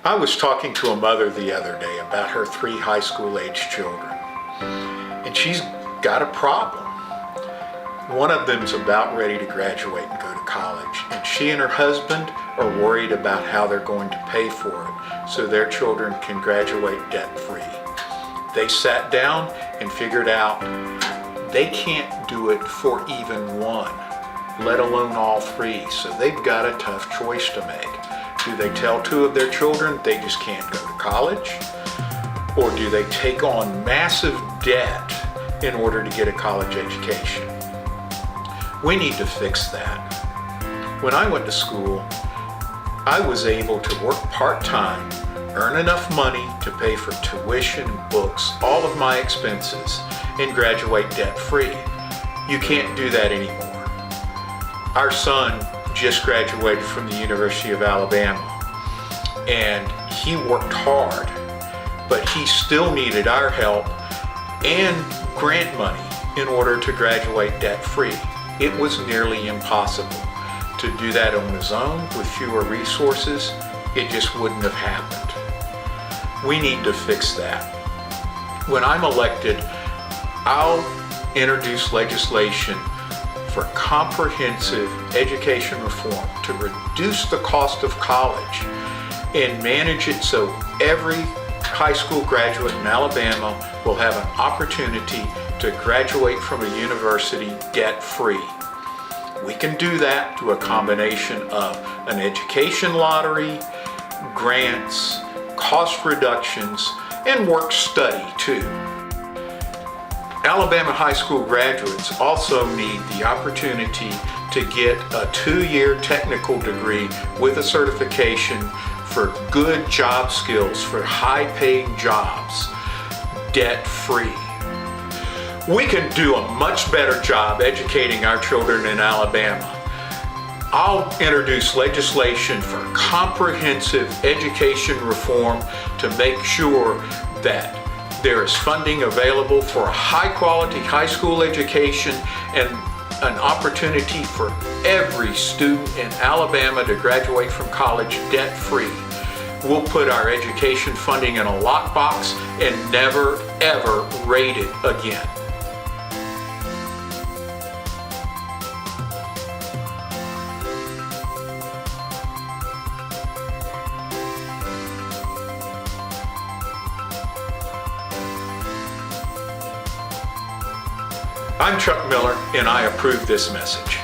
I was talking to a mother the other day about her 3 high school age children, and she's got a problem. One of them's about ready to graduate and go to college, and she and her husband are worried about how they're going to pay for it so their children can graduate debt-free. They sat down and figured out they can't do it for even one, let alone all 3, so they've got a tough choice to make. Do they tell 2 of their children they just can't go to college? Or do they take on massive debt in order to get a college education? We need to fix that. When I went to school, I was able to work part-time, earn enough money to pay for tuition, books, all of my expenses, and graduate debt-free. You can't do that anymore. Our son just graduated from the University of Alabama, and he worked hard, but he still needed our help and grant money in order to graduate debt-free. It was nearly impossible to do that on his own with fewer resources. It just wouldn't have happened. We need to fix that. When I'm elected, I'll introduce legislation for comprehensive education reform to reduce the cost of college and manage it so every high school graduate in Alabama will have an opportunity to graduate from a university debt-free. We can do that through a combination of an education lottery, grants, cost reductions, and work study too. Alabama high school graduates also need the opportunity to get a 2-year technical degree with a certification for good job skills for high-paying jobs, debt-free. We can do a much better job educating our children in Alabama. I'll introduce legislation for comprehensive education reform to make sure that there is funding available for a high-quality high school education and an opportunity for every student in Alabama to graduate from college debt-free. We'll put our education funding in a lockbox and never, ever raid it again. I'm Chuck Miller, and I approve this message.